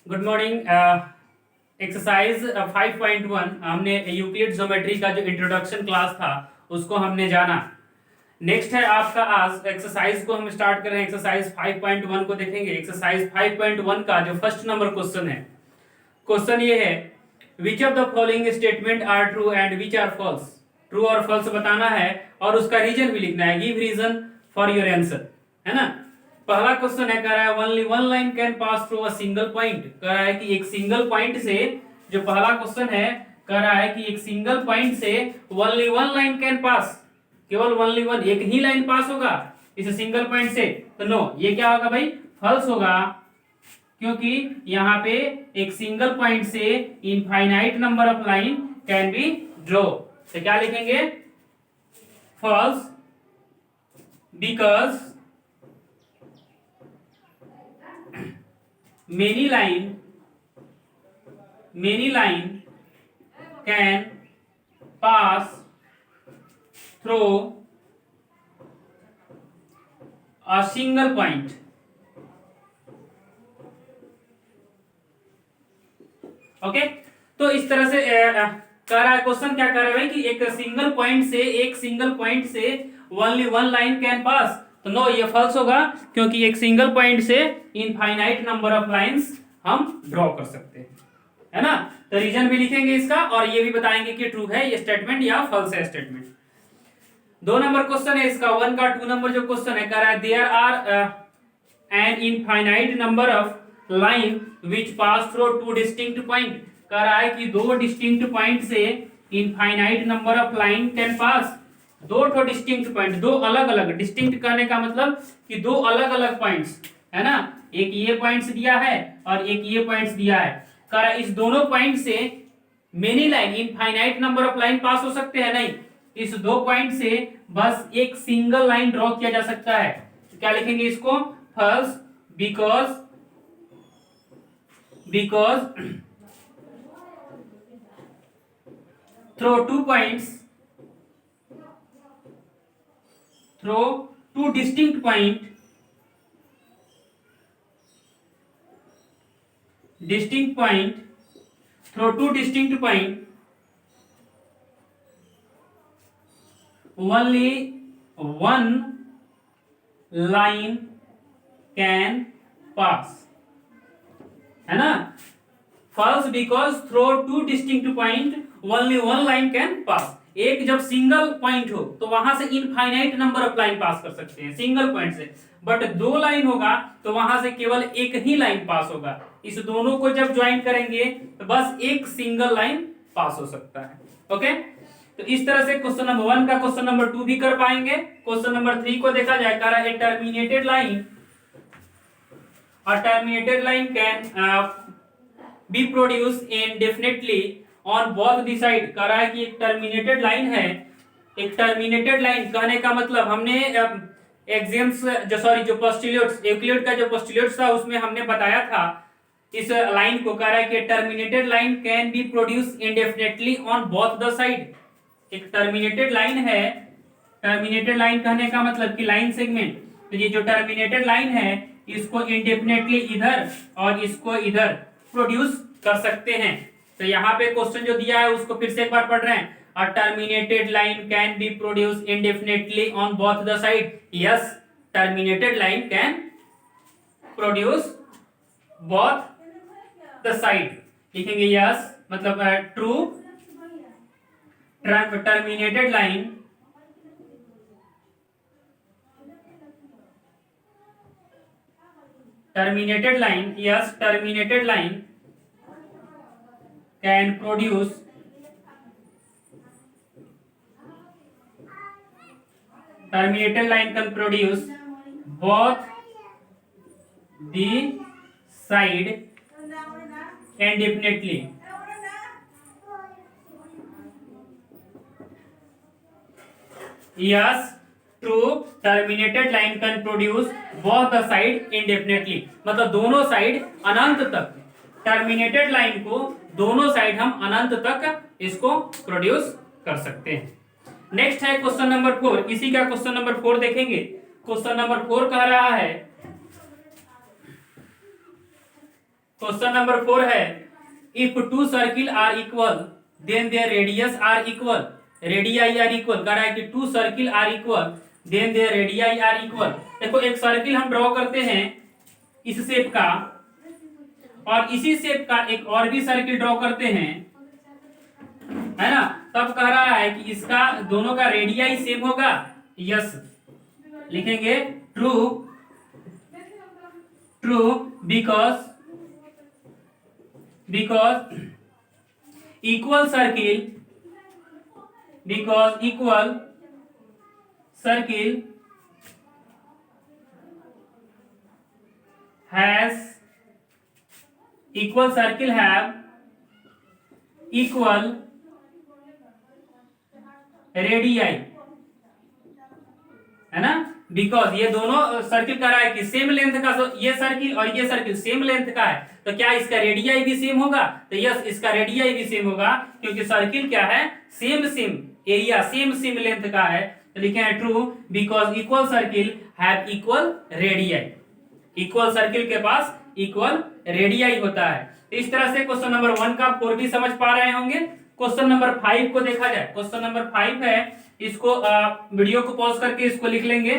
Good morning. Exercise 5.1 हमने Euclid geometry का जो इंट्रोडक्शन क्लास था उसको हमने जाना। नेक्स्ट है आपका आज एक्सरसाइज को हम स्टार्ट कर रहे हैं। एक्सरसाइज 5.1 को देखेंगे। एक्सरसाइज 5.1 का जो फर्स्ट नंबर क्वेश्चन है, क्वेश्चन ये है which of the following statement are true and which are false. True और फॉल्स बताना है और उसका रीजन भी लिखना है। Give reason for your answer, है ना। पहला क्वेश्चन है, कह रहा है only one line can pass through a single point. कह रहा है कि एक सिंगल पॉइंट से, जो पहला क्वेश्चन है कह रहा है कि एक सिंगल पॉइंट से ओनली वन लाइन कैन पास, केवल ओनली वन, एक ही लाइन पास होगा इस सिंगल पॉइंट से। तो नो, ये क्या होगा भाई, फॉल्स होगा, क्योंकि यहां पे एक सिंगल पॉइंट से infinite number of line can be draw. तो क्या लिखेंगे, false, because many line can pass through a single point। Okay, तो इस तरह से कह रहा है क्वेश्चन, क्या कर रहा है भाई कि एक सिंगल पॉइंट से ओनली वन लाइन कैन पास। तो नो, ये फॉल्स होगा, क्योंकि एक सिंगल पॉइंट से इनफाइनाइट नंबर ऑफ लाइंस हम ड्रॉ कर सकते हैं, है ना। तो रीजन भी लिखेंगे इसका और ये भी बताएंगे कि ट्रू है ये स्टेटमेंट या फॉल्स है स्टेटमेंट। 2 नंबर क्वेश्चन है इसका, 1 का 2 नंबर जो क्वेश्चन है, कह रहा है there are an infinite number of line which pass through two distinct point. कह रहा है कि दो डिस्टिंक्ट पॉइंट से infinite number of line can pass. दो ठो डिस्टिंक्ट पॉइंट, दो अलग अलग, डिस्टिंक्ट कहने का मतलब कि दो अलग अलग पॉइंट्स, है ना। एक ये पॉइंट्स दिया है और एक ये पॉइंट्स दिया है। कह रहा है इस दोनों पॉइंट से many line, infinite number of line pass हो सकते हैं, नहीं, इस दो पॉइंट से बस एक सिंगल लाइन ड्रॉ किया जा सकता है। तो क्या लिखेंगे इसको, false, because through two points, through two distinct point, through two distinct point, only one line can pass, है ना। False because through two distinct point only one line can pass. एक जब सिंगल पॉइंट हो तो वहां से infinite number of line पास कर सकते हैं सिंगल पॉइंट से, बट दो लाइन होगा तो वहां से केवल एक ही लाइन पास होगा। इस दोनों को जब ज्वाइन करेंगे तो बस एक सिंगल लाइन पास हो सकता है। ओके, तो इस तरह से क्वेश्चन नंबर 1 का क्वेश्चन नंबर 2 भी कर पाएंगे। क्वेश्चन नंबर 3 को देखा जाए, कह रहा है terminated line can be produce indefinitely on both the side. कह रहा है कि एक टर्मिनेटेड लाइन है, एक टर्मिनेटेड लाइन कहने का मतलब हमने एग्जाम्स जो पोस्टुलेट्स, यूक्लिड का जो पोस्टुलेट्स था उसमें हमने बताया था इस लाइन को। कह रहा है कि terminated line can be produce indefinitely on both the side. एक टर्मिनेटेड लाइन है, टर्मिनेटेड लाइन कहने का मतलब कि लाइन सेगमेंट, तो ये जो टर्मिनेटेड लाइन है इसको इंडेफिनेटली इधर और इसको इधर प्रोड्यूस कर सकते हैं। तो यहाँ पे क्वेश्चन जो दिया है उसको फिर से एक बार पढ़ रहे हैं, a terminated line can be produce indefinitely on both the side. Yes, terminated line can produce both the side. लिखेंगे यस, मतलब true, terminated line yes, terminated line can produce both the side indefinitely। yes, true, terminated line can produce both the side indefinitely, मतलब दोनों side अनंत तक, terminated line को दोनों side हम अनंत तक इसको प्रोड्यूस कर सकते हैं। नेक्स्ट है क्वेश्चन नंबर 4। इसी का क्वेश्चन नंबर 4 देखेंगे। क्वेश्चन नंबर 4 कह रहा है क्वेश्चन नंबर 4 है, if two circle are equal then their radius are equal, radii are equal, कह रहा है कि two circle are equal then their radii are equal. देखो एक सर्किल हम ड्रॉ करते हैं इस शेप का, और इसी शेप का एक और भी सर्किल ड्रॉ करते हैं, है ना, तब कह रहा है कि इसका दोनों का रेडियाई सेम होगा। यस, लिखेंगे true, true because equal circle, because equal circle have equal radii, है ना, बिकॉज ये दोनों सर्किल का रहा है कि सेम लेंथ का, ये सर्किल और ये सर्किल सेम लेंथ का है, तो क्या इसका रेडियाई भी सेम होगा? तो यस, इसका रेडियाई भी सेम होगा, क्योंकि सर्किल क्या है, सेम एरिया, सेम लेंथ का है। तो लिखे हैं true because equal circle have equal radii, equal circle के पास इक्वल रेडियाई होता है। तो इस तरह से क्वेश्चन नंबर 1 का 4 भी समझ पा रहे होंगे। क्वेश्चन नंबर 5 को देखा जाए। क्वेश्चन नंबर 5 है, इसको वीडियो को पॉज करके इसको लिख लेंगे।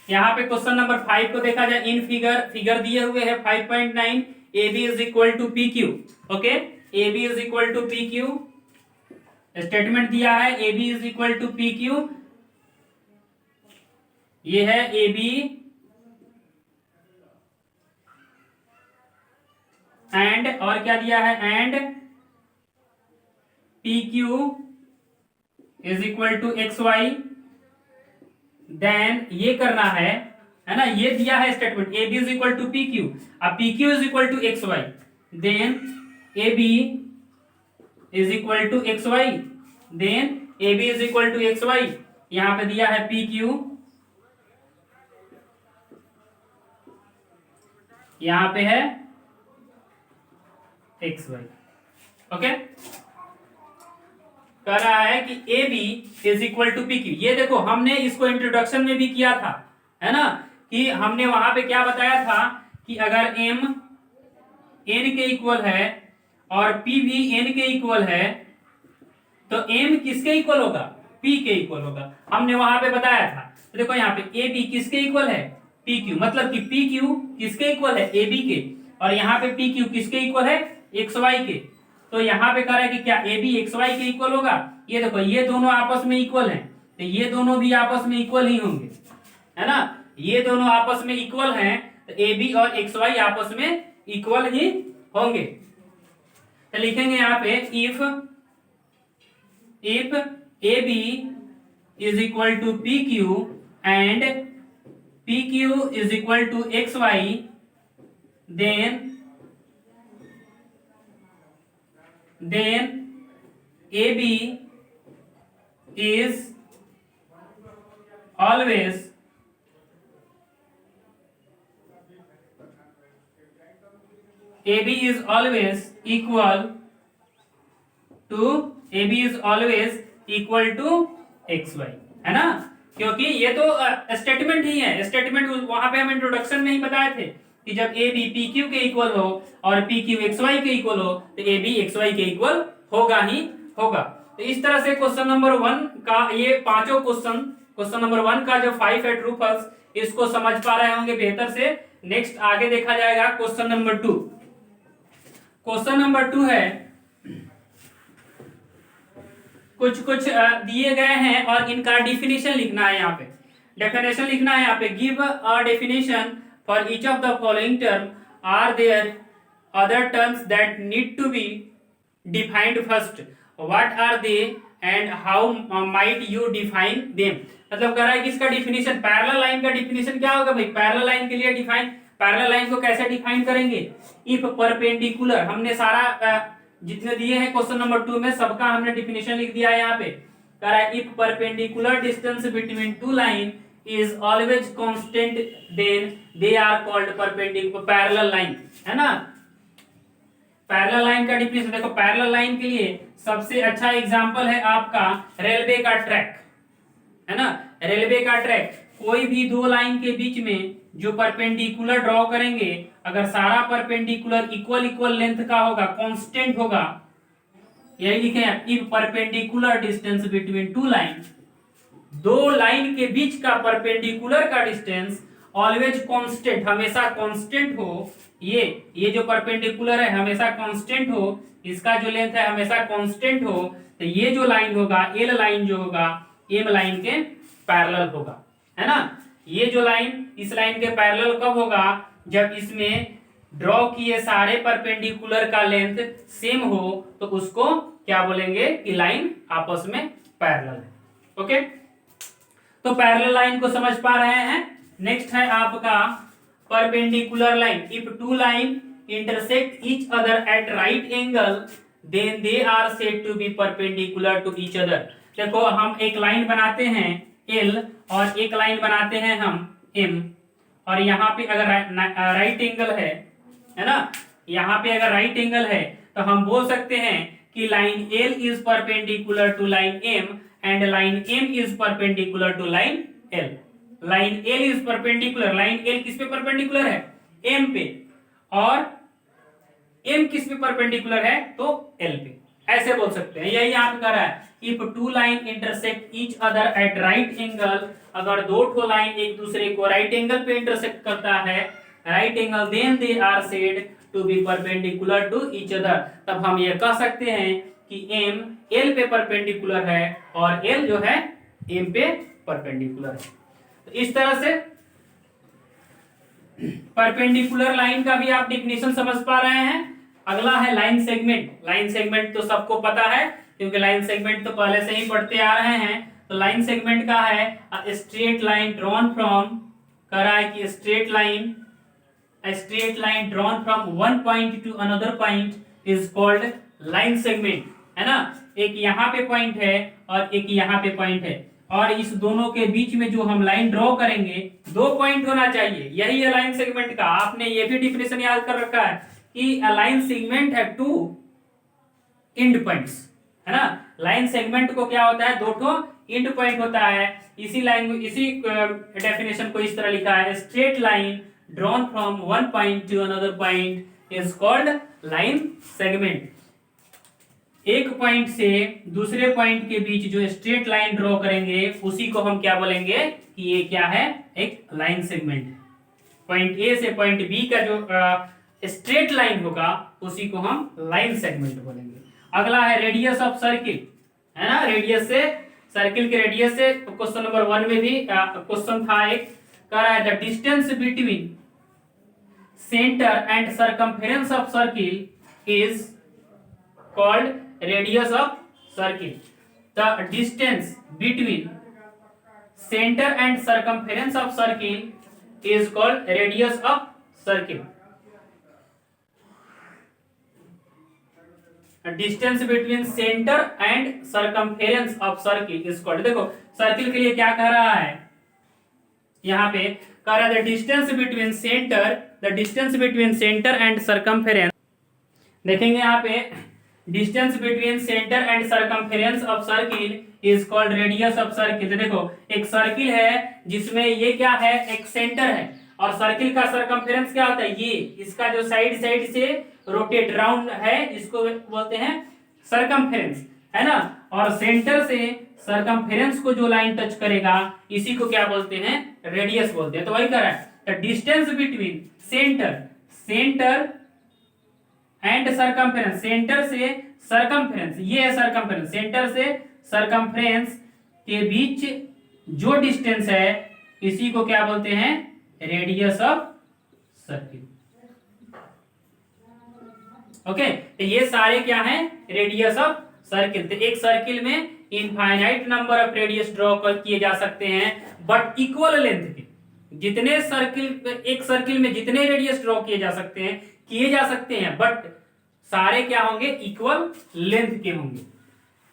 यहाँ पे क्वेश्चन नंबर 5 को देखा जाए। इन फिगर दिए हुए है 5.9, AB is equal to PQ। Okay, AB is equal to PQ, statement दिया है AB is equal to PQ। ये है AB एंड, और क्या दिया है, and PQ is equal to XY। Then ये करना है ना, ये दिया है statement AB is equal to PQ, अब PQ is equal to XY, then AB is equal to XY, then AB is equal to XY। यहां पे दिया है PQ, यहां पे है XY। ओके, कह रहा है कि AB is equal to PQ। ये देखो हमने इसको इंट्रोडक्शन में भी किया था, है ना, कि हमने वहां पे क्या बताया था कि अगर M N के इक्वल है और P भी N के इक्वल है, तो M किसके इक्वल होगा, P के इक्वल होगा, हमने वहां पे बताया था। तो देखो यहाँ पे AB किसके इक्वल है, PQ, मतलब कि PQ किसके इक्वल है, AB के, और यहाँ पे PQ किसके इक्वल है, XY के। तो यहाँ पे कह रहा है कि क्या AB XY के इक्वल होगा। ये देखो ये दोनों आपस में इक्वल हैं, तो ये दोनों भी आपस में इक्वल ही होंगे, है ना, ये दोनों आपस में इक्वल हैं, तो AB और XY आपस में इक्वल ही होंगे। तो लिखेंगे यहाँ पे if AB is equal to PQ and PQ is equal to XY, then AB is always equal to XY, है ना, क्योंकि ये तो स्टेटमेंट ही है। स्टेटमेंट वहां पे हम इंट्रोडक्शन में ही बताए थे कि जब AB PQ के इक्वल हो और PQ XY के इक्वल हो, तो AB XY के इक्वल होगा ही होगा। तो इस तरह से क्वेश्चन नंबर 1 का ये पांचों क्वेश्चन नंबर 1 का जो 5 है ट्रू फॉल्स, इसको समझ पा रहे होंगे बेहतर से। नेक्स्ट आगे देखा जाएगा क्वेश्चन नंबर 2। क्वेश्चन नंबर 2 है, कुछ दिए गए हैं और इनका डिफिनेशन लिखना है। यहाँ पे डेफिनेशन लिखना है। यहाँ पे give a definition for each of the following term, are there other terms that need to be defined first, what are they and how might you define them. मतलब कह रहा है कि इसका डिफिनेशन, पैरेलल लाइन का definition क्या होगा भाई, पैरेलल लाइन के लिए डिफाइन, पैरेलल लाइन को कैसे डिफाइन करेंगे, इफ परपेंडिकुलर, हमने सारा जितने दिए हैं क्वेश्चन नंबर 2 में सबका हमने डिफिनेशन लिख दिया है। यहाँ पे कह रहा है if perpendicular distance between two line is always constant then they are called perpendicular parallel line, है ना। पैरेलल लाइन का डिफिनेशन देखो, पैरेलल लाइन के लिए सबसे अच्छा एग्जांपल है आपका रेलवे का ट्रैक, है ना, रेलवे का ट्रैक। कोई भी दो लाइन के बीच में जो परपेंडिकुलर ड्रॉ करेंगे, अगर सारा परपेंडिकुलर इक्वल इक्वल लेंथ का होगा, कांस्टेंट होगा, यही लिखे हैं, if perpendicular distance between two line, दो लाइन के बीच का परपेंडिकुलर का डिस्टेंस ऑलवेज कांस्टेंट, हमेशा कांस्टेंट हो, ये जो परपेंडिकुलर है हमेशा कांस्टेंट हो, इसका जो लेंथ है हमेशा कांस्टेंट हो, तो ये जो लाइन होगा एल लाइन जो होगा एम लाइन के पैरेलल होगा, है ना। ये जो लाइन इस लाइन के पैरेलल कब होगा, जब इसमें ड्रॉ किए सारे परपेंडिकुलर का लेंथ सेम हो, तो उसको क्या बोलेंगे कि लाइन आपस में पैरेलल है। ओके, तो पैरेलल लाइन को समझ पा रहे हैं। नेक्स्ट है आपका perpendicular line. If two line intersect each other at right angle then they are said to be perpendicular to each other. देखो हम एक लाइन बनाते हैं एल और एक लाइन बनाते हैं हम एम, और यहाँ पे अगर राइट एंगल है ना, यहाँ पे अगर राइट एंगल है तो हम बोल सकते हैं कि line L is perpendicular to line M and line M is perpendicular to line L. Line L is perpendicular, line L किस पे परपेंडिकुलर है, एम पे, और एम किस पे परपेंडिकुलर है, तो एल पे, ऐसे बोल सकते हैं। यही यहाँ पे कह रहा है if two line intersect each other at right angle, अगर दो ठो लाइन एक दूसरे को राइट एंगल पे इंटरसेक्ट करता है, right angle, then they are said to be perpendicular to each other, तब हम ये कह सकते हैं कि एम एल पे परपेंडिकुलर है और एल जो है एम पे परपेंडिकुलर है। तो इस तरह से परपेंडिकुलर लाइन का भी आप डेफिनेशन समझ पा रहे हैं। अगला है लाइन सेगमेंट। लाइन सेगमेंट तो सबको पता है क्योंकि लाइन सेगमेंट तो पहले से ही पढ़ते आ रहे हैं। तो लाइन सेगमेंट का है स्ट्रेट लाइन ड्रॉन फ्रॉम, कह रहा है कि straight line drawn from one point two another point is called line segment, है ना। एक यहाँ पे पॉइंट है और एक यहाँ पे पॉइंट है, और इस दोनों के बीच में जो हम लाइन ड्रॉ करेंगे दो पॉइंट होना चाहिए, यही है लाइन सेगमेंट का। आपने ये भी डिफिनेशन याद कर रखा है कि अ लाइन सेगमेंट है टू एंड पॉइंट्स, है ना। लाइन सेगमेंट को क्या होता है, दो ठो एंड पॉइंट होता है। इसी डेफिनेशन को इस तरह लिखा है, straight line drawn from one point two another point is called line segment. एक पॉइंट से दूसरे पॉइंट के बीच जो स्ट्रेट लाइन ड्रॉ करेंगे उसी को हम क्या बोलेंगे कि ये क्या है, एक लाइन सेगमेंट। पॉइंट ए से पॉइंट बी का जो स्ट्रेट लाइन होगा उसी को हम लाइन सेगमेंट बोलेंगे। अगला है रेडियस ऑफ सर्किल, है ना। रेडियस से, सर्किल के रेडियस से क्वेश्चन नंबर 1 में भी क्वेश्चन था एक, कह रहा है the distance between centre and circumference of circle is called radius of circle. The distance between center and circumference of circle is called radius of circle. Distance between center and circumference of circle is called, देखो circle के लिए क्या कह रहा है, यहाँ पे कह रहा है the distance between center and circumference। देखेंगे यहाँ पे distance between centre and circumference of circle is called radius of circle. तो देखो एक सर्किल है जिसमें ये क्या है, एक सेंटर है, और सर्किल का सर्कमफेरेंस क्या होता है, ये इसका जो साइड से रोटेट राउंड है इसको बोलते हैं सर्कमफेरेंस, है ना। और सेंटर से सर्कमफेरेंस को जो लाइन टच करेगा इसी को क्या बोलते हैं, रेडियस बोलते हैं। तो वही कह रहा है distance between centre and circumference, centre से सर्कमफेरेंस, ये है सर्कमफेरेंस, सेंटर से सर्कमफेरेंस के बीच जो डिस्टेंस है इसी को क्या बोलते हैं, रेडियस ऑफ सर्किल। ओके, तो ये सारे क्या हैं, रेडियस ऑफ सर्किल। तो एक सर्किल में infinite number of radius draw किए जा सकते हैं, बट इक्वल लेंथ के। जितने सर्किल, एक सर्किल में जितने रेडियस ड्रॉ किए जा सकते हैं, बट सारे क्या होंगे, इक्वल लेंथ के होंगे।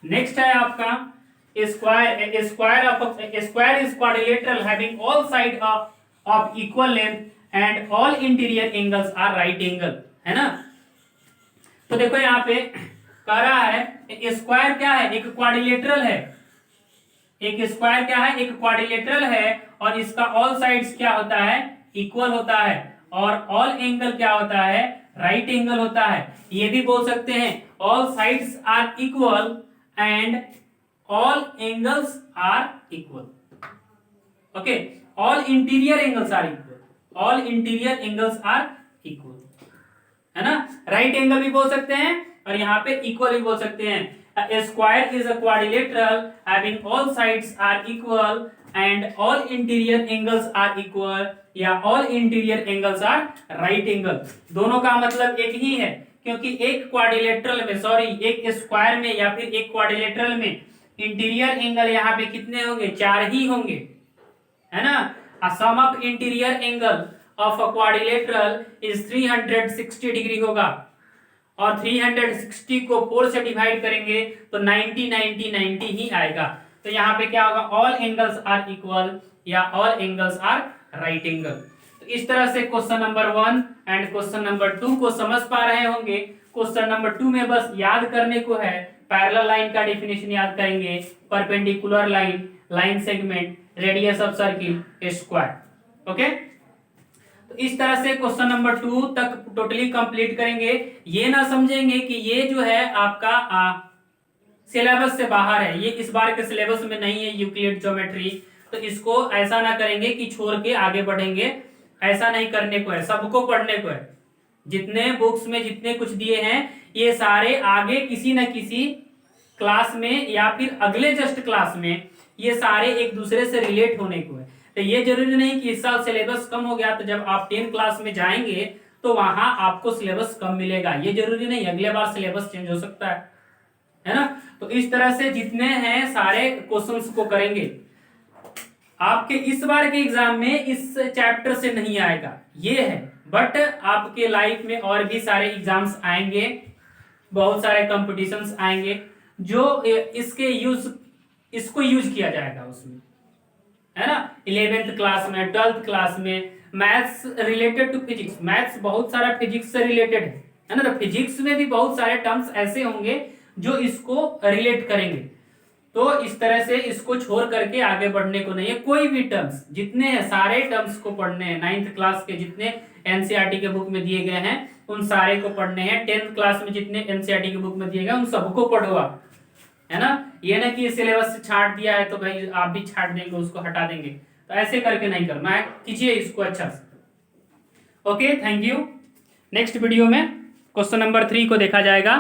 नेक्स्ट है आपका square. Square is quadrilateral having all side of equal length and all interior angles are right angle, है ना। तो देखो यहाँ पे कह रहा है स्क्वायर क्या है, एक क्वाड्रिलेटरल है, एक स्क्वायर क्या है, एक क्वाड्रिलेटरल है, और इसका ऑल साइड्स क्या होता है, इक्वल होता है, और ऑल एंगल क्या होता है, राइट एंगल होता है। ये भी बोल सकते हैं all sides are equal and all angles are equal. Okay, all interior angles are equal, all interior angles are equal, है ना। राइट एंगल भी बोल सकते हैं और यहाँ पे इक्वल भी बोल सकते हैं। A square is a quadrilateral having all sides are equal and all interior angles are equal, या all interior angles are right angle। दोनों का मतलब एक ही है, क्योंकि एक क्वाड्रिलेटरल में, सॉरी एक स्क्वायर में या फिर एक क्वाड्रिलेटरल में इंटीरियर एंगल यहाँ पे कितने होंगे, 4 ही होंगे, है ना। A sum of interior angle of a quadrilateral is 360 degree होगा, और 360 को 4 से डिवाइड करेंगे तो 90 90 90 ही आएगा। तो यहाँ पे क्या होगा, ऑल एंगल्स आर इक्वल या all angles are right angle. तो इस तरह से question number 1 and question number 2 को समझ पा रहे होंगे। क्वेश्चन नंबर 2 में बस याद करने को है, पैरेलल लाइन का डेफिनेशन याद करेंगे, perpendicular line, line segment, radius of circle, square. Okay, तो इस तरह से क्वेश्चन नंबर 2 तक टोटली कंप्लीट करेंगे। ये ना समझेंगे कि ये जो है आपका सिलेबस से बाहर है, ये इस बार के सिलेबस में नहीं है यूक्लिड ज्योमेट्री, तो इसको ऐसा ना करेंगे कि छोड़ के आगे बढ़ेंगे, ऐसा नहीं करने को है, सबको पढ़ने को है। जितने बुक्स में जितने कुछ दिए हैं ये सारे आगे किसी न किसी क्लास में या फिर अगले जस्ट क्लास में ये सारे एक दूसरे से रिलेट होने को है। तो ये जरूरी नहीं कि इस साल सिलेबस कम हो गया तो जब आप 10 क्लास में जाएंगे तो वहां आपको सिलेबस कम मिलेगा, ये जरूरी नहीं, अगले बार सिलेबस चेंज हो सकता है ना। तो इस तरह से जितने हैं सारे क्वेश्चंस को करेंगे। आपके इस बार के एग्जाम में इस चैप्टर से नहीं आएगा, ये है, बट आपके लाइफ में और भी सारे एग्जाम्स आएंगे, बहुत सारे कंपटीशंस आएंगे जो इसको यूज किया जाएगा उसमें, है ना। 11th क्लास में, 12th क्लास में maths related to physics, maths बहुत सारा फिजिक्स से रिलेटेड है ना। तो फिजिक्स में भी बहुत सारे टर्म्स ऐसे होंगे जो इसको रिलेट करेंगे। तो इस तरह से इसको छोड़ करके आगे बढ़ने को नहीं है, कोई भी टर्म्स जितने हैं सारे टर्म्स को पढ़ने हैं। 9th क्लास के जितने एनसीईआरटी के बुक में दिए गए हैं उन सारे को पढ़ने हैं। 10th क्लास में जितने एनसीईआरटी के बुक में दिए गए उन सबको पढ़ो आप, है ना। ये ना कि सिलेबस से छाट दिया है तो भाई आप भी छाट देंगे, उसको हटा देंगे, तो ऐसे करके नहीं करना है, कीजिए इसको अच्छा से। Okay, thank you. Next video में क्वेश्चन नंबर 3 को देखा जाएगा।